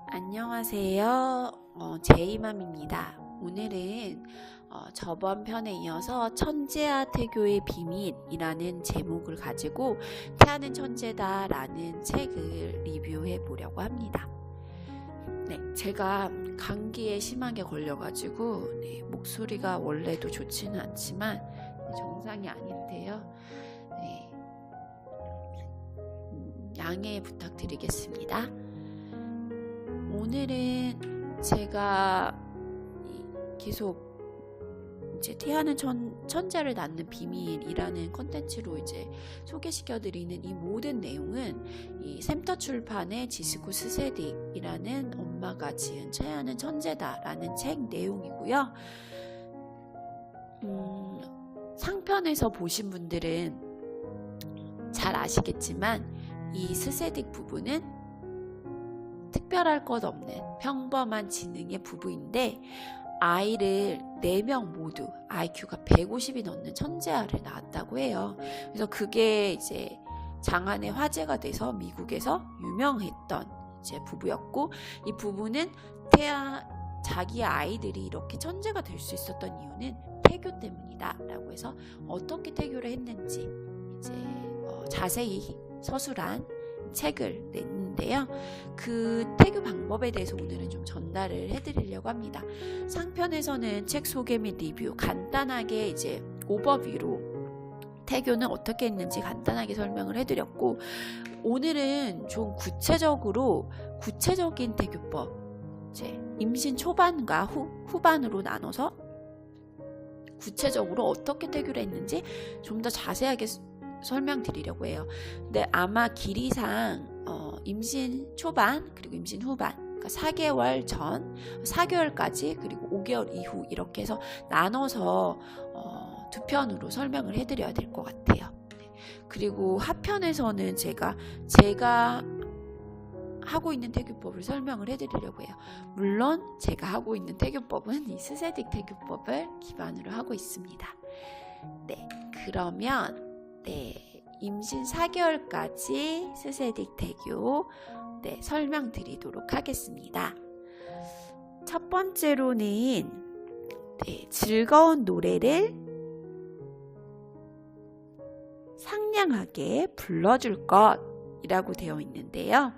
안녕하세요. 제이맘입니다. 오늘은 저번 편에 이어서 천재와 태교의 비밀이라는 제목을 가지고 태아는 천재다 라는 책을 리뷰해 보려고 합니다. 네, 제가 감기에 심하게 걸려가지고 목소리가 원래도 좋지는 않지만 정상이 아닌데요. 양해 부탁드리겠습니다. 오늘은 제가 계속 이제 태아는 천재를 낳는 비밀이라는 컨텐츠로 이제 소개시켜드리는 이 모든 내용은 이 샘터 출판의 지스코 스세딕이라는 엄마가 지은 태아는 천재다라는 책 내용이고요. 상편에서 보신 분들은 잘 아시겠지만 이 스세딕 부부는 특별할 것 없는 평범한 지능의 부부인데 아이를 4명 모두 IQ가 150이 넘는 천재아를 낳았다고 해요. 그래서 그게 이제 장안의 화제가 돼서 미국에서 유명했던 이제 부부였고, 이 부부는 자기 아이들이 이렇게 천재가 될 수 있었던 이유는 태교 때문이다 라고 해서 어떻게 태교를 했는지 이제 자세히 서술한 책을 냈는데요. 그 태교 방법에 대해서 오늘은 좀 전달을 해드리려고 합니다. 상편에서는 책 소개 및 리뷰 간단하게 이제 오버뷰로 태교는 어떻게 했는지 간단하게 설명을 해드렸고, 오늘은 좀 구체적인 태교법, 이제 임신 초반과 후반으로 나눠서 구체적으로 어떻게 태교를 했는지 좀 더 자세하게 설명드리려고 해요. 근데 아마 길이상 임신 초반 그리고 임신 후반, 그러니까 4개월 전, 4개월까지 그리고 5개월 이후 이렇게 해서 나눠서 두 편으로 설명을 해드려야 될 것 같아요. 그리고 하편에서는 제가 하고 있는 태교법을 설명을 해드리려고 해요. 물론 제가 하고 있는 태교법은 이 스세딕 태교법을 기반으로 하고 있습니다. 네, 그러면 임신 4개월까지 스세딕 태교 설명드리도록 하겠습니다. 첫 번째로는 즐거운 노래를 상냥하게 불러줄 것이라고 되어 있는데요.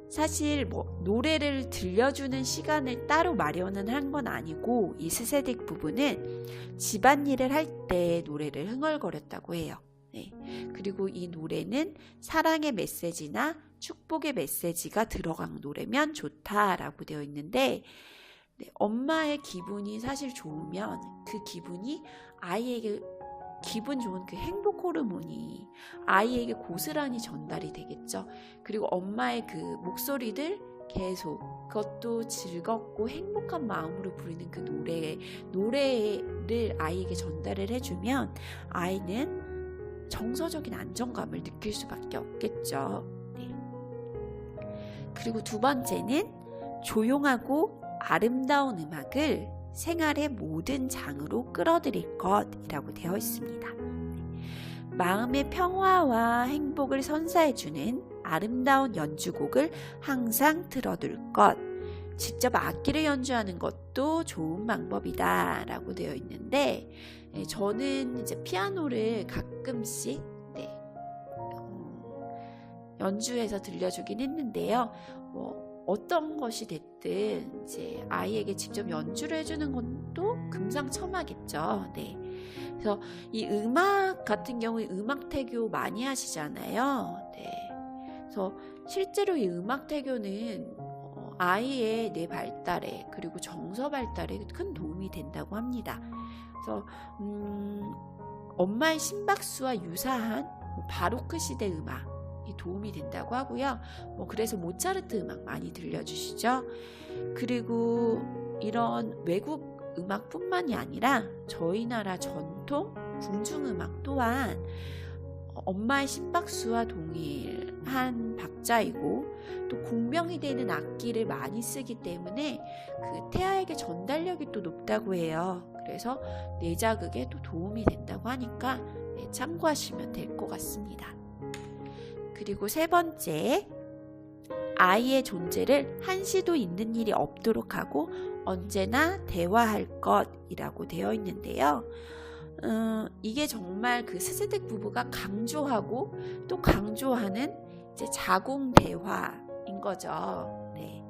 사실 노래를 들려주는 시간을 따로 마련은 한 건 아니고, 이 스세딕 부부는 집안일을 할 때 노래를 흥얼거렸다고 해요. 그리고 이 노래는 사랑의 메시지나 축복의 메시지가 들어간 노래면 좋다라고 되어 있는데, 엄마의 기분이 사실 좋으면 그 기분이 아이에게 기분 좋은 그 행복 호르몬이 아이에게 고스란히 전달이 되겠죠. 그리고 엄마의 그 목소리들 계속 그것도 즐겁고 행복한 마음으로 부르는 그 노래를 아이에게 전달을 해주면 아이는 정서적인 안정감을 느낄 수밖에 없겠죠. 그리고 두 번째는 조용하고 아름다운 음악을 생활의 모든 장으로 끌어들일 것이라고 되어 있습니다. 마음의 평화와 행복을 선사해주는 아름다운 연주곡을 항상 틀어둘 것, 직접 악기를 연주하는 것도 좋은 방법이다 라고 되어 있는데, 저는 이제 피아노를 가끔씩 연주해서 들려주긴 했는데요. 어떤 것이 됐든 이제 아이에게 직접 연주를 해주는 것도 금상첨화겠죠. 그래서 이 음악 같은 경우에 음악 태교 많이 하시잖아요. 그래서 실제로 이 음악 태교는 아이의 뇌 발달에 그리고 정서 발달에 큰 도움이 된다고 합니다. 그래서 엄마의 심박수와 유사한 바로크 시대 음악 도움이 된다고 하고요. 그래서 모차르트 음악 많이 들려주시죠. 그리고 이런 외국 음악뿐만이 아니라 저희 나라 전통 궁중음악 또한 엄마의 심박수와 동일한 박자이고 또 공명이 되는 악기를 많이 쓰기 때문에 그 태아에게 전달력이 또 높다고 해요. 그래서 뇌자극에 또 도움이 된다고 하니까 참고하시면 될 것 같습니다. 그리고 세 번째, 아이의 존재를 한시도 있는 일이 없도록 하고 언제나 대화할 것이라고 되어 있는데요. 이게 정말 그 스세댁 부부가 강조하고 또 강조하는 이제 자궁 대화인 거죠. 네.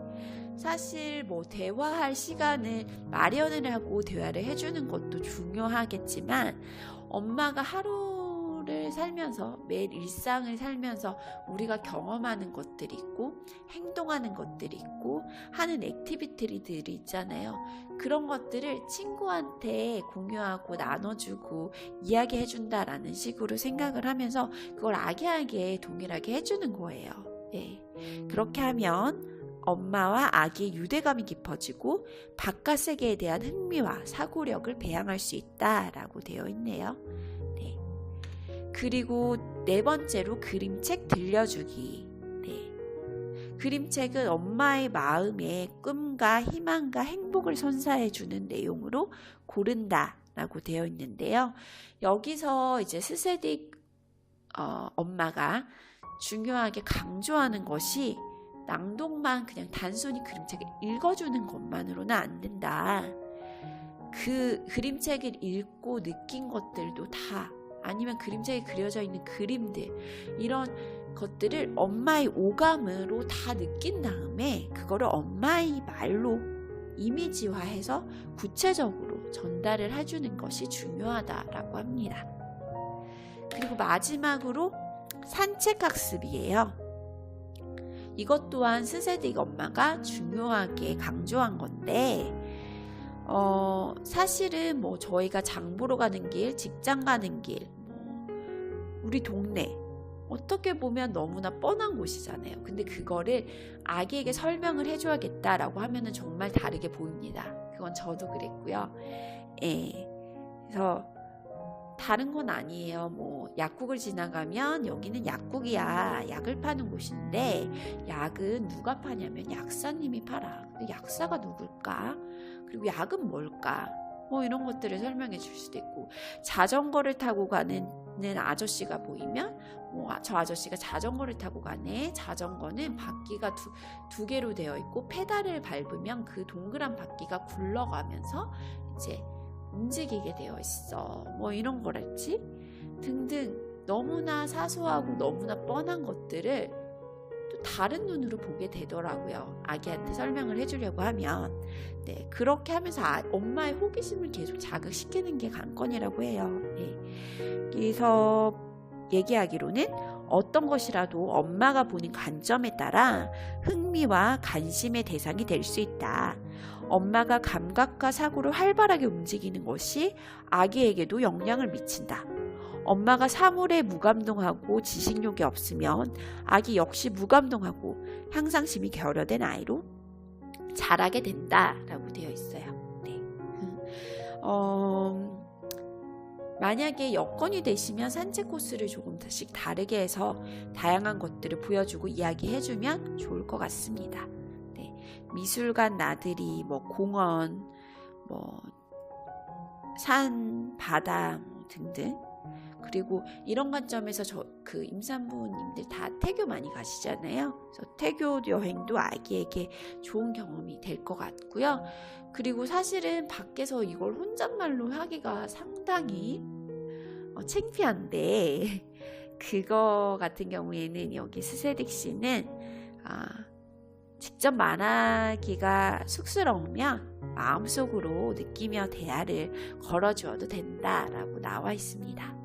사실 뭐 대화할 시간을 마련을 하고 대화를 해주는 것도 중요하겠지만 엄마가 하루를 살면서 매일 일상을 살면서 우리가 경험하는 것들이 있고 행동하는 것들이 있고 하는 액티비티들이 있잖아요. 그런 것들을 친구한테 공유하고 나눠주고 이야기해준다라는 식으로 생각을 하면서 그걸 아기에게 동일하게 해주는 거예요. 네. 그렇게 하면 엄마와 아기의 유대감이 깊어지고 바깥 세계에 대한 흥미와 사고력을 배양할 수 있다라고 되어 있네요. 네. 그리고 네 번째로 그림책 들려주기. 네. 그림책은 엄마의 마음에 꿈과 희망과 행복을 선사해주는 내용으로 고른다라고 되어 있는데요. 여기서 이제 스세딕 엄마가 중요하게 강조하는 것이 낭독만 그냥 단순히 그림책을 읽어주는 것만으로는 안 된다. 그 그림책을 읽고 느낀 것들도 다 아니면 그림책에 그려져 있는 그림들 이런 것들을 엄마의 오감으로 다 느낀 다음에 그거를 엄마의 말로 이미지화해서 구체적으로 전달을 해주는 것이 중요하다라고 합니다. 그리고 마지막으로 산책학습이에요. 이것 또한 스세딕 엄마가 중요하게 강조한 건데 사실은 뭐 저희가 장 보러 가는 길, 직장 가는 길, 뭐 우리 동네 어떻게 보면 너무나 뻔한 곳이잖아요. 근데 그거를 아기에게 설명을 해줘야겠다라고 하면은 정말 다르게 보입니다. 그건 저도 그랬고요. 예. 그래서 다른 건 아니에요. 뭐 약국을 지나가면 여기는 약국이야. 약을 파는 곳인데 약은 누가 파냐면 약사님이 팔아. 근데 약사가 누굴까? 그리고 약은 뭘까? 뭐 이런 것들을 설명해 줄 수도 있고 자전거를 타고 가는 아저씨가 보이면 저 아저씨가 자전거를 타고 가네. 자전거는 바퀴가 두 개로 되어 있고 페달을 밟으면 그 동그란 바퀴가 굴러가면서 이제 움직이게 되어 있어. 뭐 이런 거랄지 등등 너무나 사소하고 너무나 뻔한 것들을 또 다른 눈으로 보게 되더라고요. 아기한테 설명을 해주려고 하면 네, 그렇게 하면서 엄마의 호기심을 계속 자극시키는 게 관건이라고 해요. 네. 그래서 얘기하기로는 어떤 것이라도 엄마가 보는 관점에 따라 흥미와 관심의 대상이 될 수 있다. 엄마가 감각과 사고를 활발하게 움직이는 것이 아기에게도 영향을 미친다. 엄마가 사물에 무감동하고 지식욕이 없으면 아기 역시 무감동하고 향상심이 결여된 아이로 자라게 된다라고 되어 있어요. 네. 만약에 여건이 되시면 산책 코스를 조금씩 다르게 해서 다양한 것들을 보여주고 이야기해주면 좋을 것 같습니다. 네. 미술관 나들이, 뭐 공원, 뭐 산, 바다 등등. 그리고 이런 관점에서 그 임산부님들 다 태교 많이 가시잖아요. 그래서 태교 여행도 아기에게 좋은 경험이 될 것 같고요. 그리고 사실은 밖에서 이걸 혼잣말로 하기가 상당히 창피한데 그거 같은 경우에는 여기 스세딕 씨는 직접 말하기가 쑥스러우면 마음속으로 느끼며 대화를 걸어주어도 된다라고 나와 있습니다.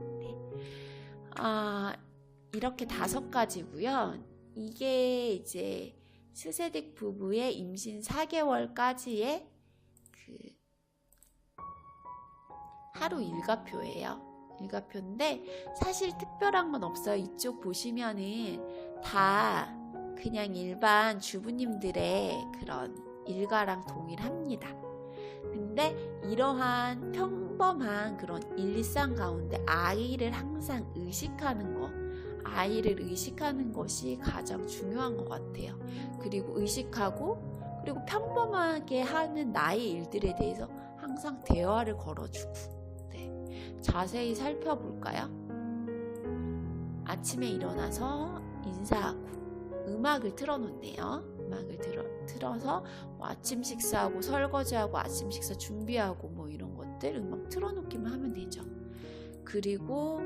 이렇게 5가지고요. 이게 이제 스세딕 부부의 임신 4개월까지의 그 하루 일과표예요. 일과표인데 사실 특별한 건 없어요. 이쪽 보시면은 다 그냥 일반 주부님들의 그런 일과랑 동일합니다. 근데 이러한 평범한 그런 일상 가운데 아이를 항상 의식하는 것, 아이를 의식하는 것이 가장 중요한 것 같아요. 그리고 의식하고 그리고 평범하게 하는 나의 일들에 대해서 항상 대화를 걸어주고 자세히 살펴볼까요? 아침에 일어나서 인사하고 음악을 틀어놓네요. 음악을 틀어서 뭐 아침 식사하고 설거지하고 아침 식사 준비하고 뭐 이런 것들 음악 틀어놓기만 하면 되죠. 그리고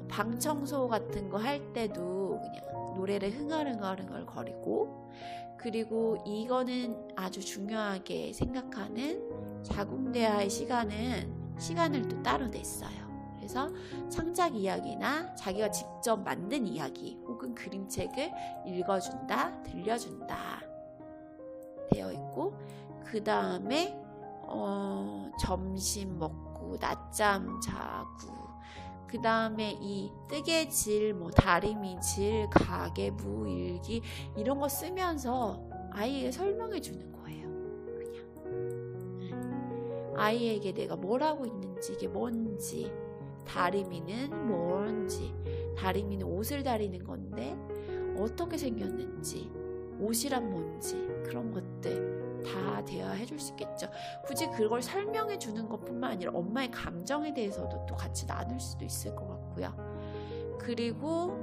방 청소 같은 거 할 때도 그냥 노래를 흥얼흥얼 거리고, 그리고 이거는 아주 중요하게 생각하는 자궁대화의 시간을 또 따로 냈어요. 그래서 창작 이야기나 자기가 직접 만든 이야기 혹은 그림책을 읽어준다, 들려준다 되어 있고, 그 다음에 점심 먹고 낮잠 자고, 그 다음에 이 뜨개질, 뭐 다리미질, 가계부, 일기 이런 거 쓰면서 아이에게 설명해 주는 거예요. 그냥 아이에게 내가 뭘 하고 있는지, 이게 뭔지, 다리미는 뭔지, 다리미는 옷을 다리는 건데 어떻게 생겼는지, 옷이란 뭔지, 그런 것들 다 대화해 줄 수 있겠죠. 굳이 그걸 설명해 주는 것뿐만 아니라 엄마의 감정에 대해서도 또 같이 나눌 수도 있을 것 같고요. 그리고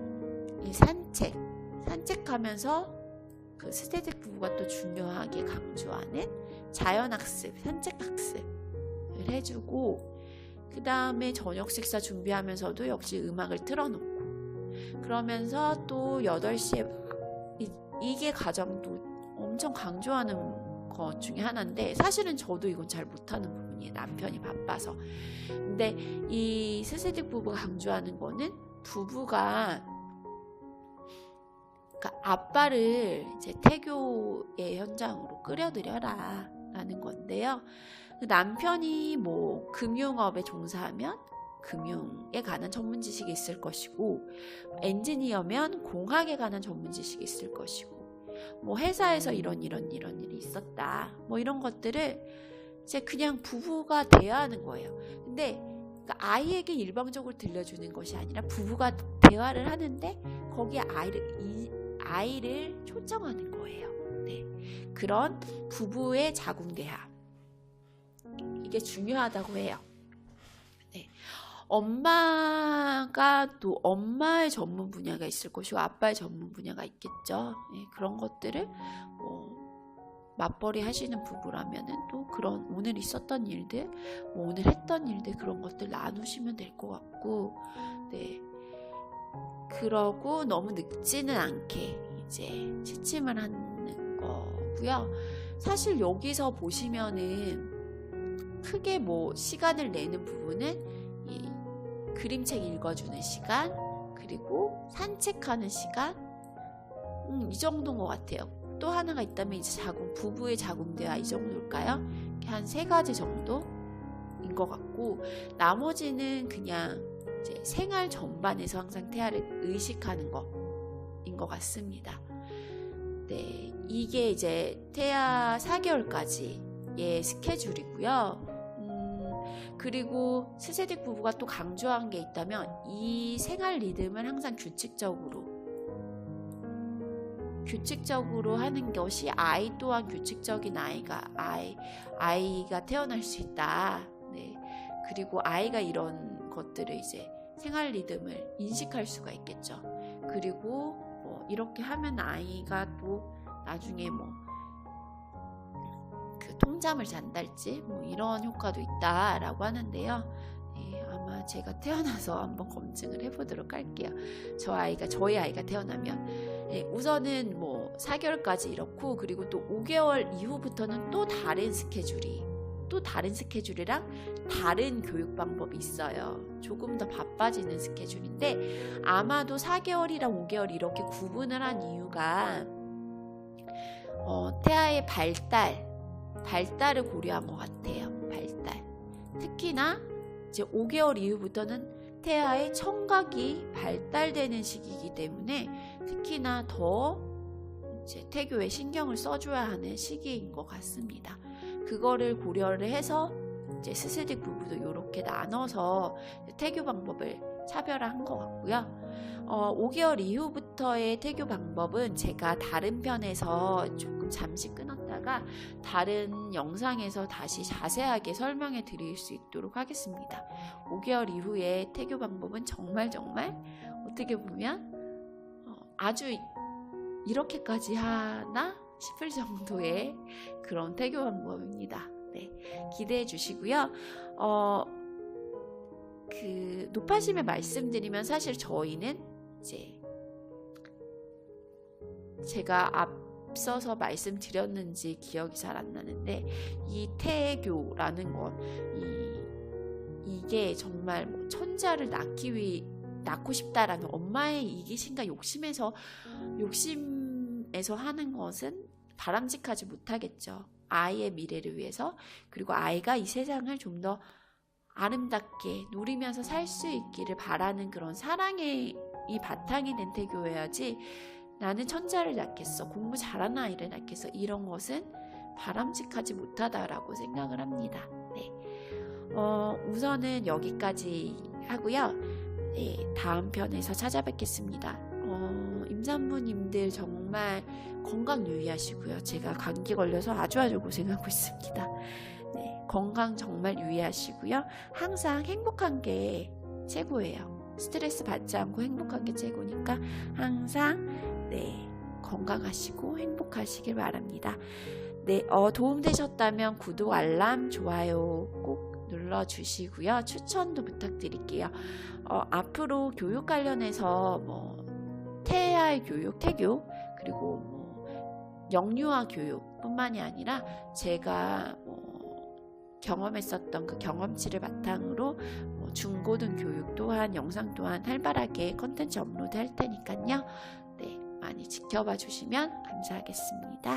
이 산책하면서 그 스테딕 부부가 또 중요하게 강조하는 자연학습, 산책학습을 해주고, 그 다음에 저녁 식사 준비하면서도 역시 음악을 틀어놓고, 그러면서 또 8시에 이게 가장 또 엄청 강조하는 것 중에 하나인데, 사실은 저도 이건 잘 못하는 부분이에요. 남편이 바빠서. 근데 이 스세딕 부부가 강조하는 거는 부부가, 그러니까 아빠를 이제 태교의 현장으로 끌어들여라 라는 건데요. 남편이 뭐 금융업에 종사하면 금융에 관한 전문 지식이 있을 것이고, 엔지니어면 공학에 관한 전문 지식이 있을 것이고, 뭐 회사에서 이런 일이 있었다, 뭐 이런 것들을 이제 그냥 부부가 대화하는 거예요. 근데 그러니까 아이에게 일방적으로 들려주는 것이 아니라 부부가 대화를 하는데 거기에 아이를 초청하는 거예요. 네. 그런 부부의 자궁대화, 이게 중요하다고 해요. 네. 엄마가 또 엄마의 전문 분야가 있을 것이고 아빠의 전문 분야가 있겠죠. 네, 그런 것들을 맞벌이 하시는 부부라면은 또 그런 오늘 있었던 일들, 뭐 오늘 했던 일들, 그런 것들 나누시면 될 것 같고, 네. 그러고 너무 늙지는 않게 이제 취침을 하는 거고요. 사실 여기서 보시면은 크게 뭐 시간을 내는 부분은 이 그림책 읽어주는 시간, 그리고 산책하는 시간, 이 정도인 것 같아요. 또 하나가 있다면 이제 부부의 자궁대화, 이 정도일까요? 한 3가지 정도인 것 같고, 나머지는 그냥 이제 생활 전반에서 항상 태아를 의식하는 것인 것 같습니다. 네, 이게 이제 태아 4개월까지의 스케줄이고요. 그리고 스세딕 부부가 또 강조한 게 있다면 이 생활 리듬을 항상 규칙적으로 하는 것이 아이 또한 규칙적인 아이가 태어날 수 있다. 네. 그리고 아이가 이런 것들을 이제 생활 리듬을 인식할 수가 있겠죠. 그리고 뭐 이렇게 하면 아이가 또 나중에 뭐 그 통잠을 잔달지 뭐 이런 효과도 있다라고 하는데요. 네, 아마 제가 태어나서 한번 검증을 해보도록 할게요. 저희 아이가 태어나면, 네, 우선은 뭐 4개월까지 이렇고, 그리고 또 5개월 이후부터는 또 다른 스케줄이랑 다른 교육 방법이 있어요. 조금 더 바빠지는 스케줄인데, 아마도 4개월이랑 5개월 이렇게 구분을 한 이유가 태아의 발달을 고려한 것 같아요. 발달. 특히나 이제 5개월 이후부터는 태아의 청각이 발달되는 시기이기 때문에 특히나 더 이제 태교에 신경을 써줘야 하는 시기인 것 같습니다. 그거를 고려를 해서 이제 스세딕 부부도 이렇게 나눠서 태교 방법을 차별화한 것 같고요. 5개월 이후부터의 태교 방법은 제가 다른 편에서 조금 잠시 끊었다가 다른 영상에서 다시 자세하게 설명해 드릴 수 있도록 하겠습니다. 5개월 이후의 태교 방법은 정말 어떻게 보면 아주 이렇게까지 하나 싶을 정도의 그런 태교 방법입니다. 네, 기대해 주시고요. 그 높아심에 말씀드리면 사실 저희는 이제 제가 앞서서 말씀드렸는지 기억이 잘 안 나는데 이 태교라는 것, 이게 정말 뭐 천자를 낳고 싶다라는 엄마의 이기심과 욕심에서 하는 것은 바람직하지 못하겠죠. 아이의 미래를 위해서, 그리고 아이가 이 세상을 좀 더 아름답게 누리면서 살 수 있기를 바라는 그런 사랑의 이 바탕이 된 태교여야지, 나는 천자를 낳겠어, 공부 잘하는 아이를 낳겠어, 이런 것은 바람직하지 못하다라고 생각을 합니다. 네. 우선은 여기까지 하고요. 네, 다음 편에서 찾아뵙겠습니다. 임산부님들 정말 건강 유의하시고요. 제가 감기 걸려서 아주 고생하고 있습니다. 네, 건강 정말 유의하시고요. 항상 행복한 게 최고예요. 스트레스 받지 않고 행복한 게 최고니까 항상 건강하시고 행복하시길 바랍니다. 네, 도움되셨다면 구독, 알람, 좋아요 꼭 눌러주시고요. 추천도 부탁드릴게요. 앞으로 교육 관련해서 뭐 태아의 교육, 태교, 그리고 뭐 영유아 교육뿐만이 아니라 제가 경험했었던 그 경험치를 바탕으로 중고등 교육 또한 영상 또한 활발하게 컨텐츠 업로드 할 테니까요. 네, 많이 지켜봐 주시면 감사하겠습니다.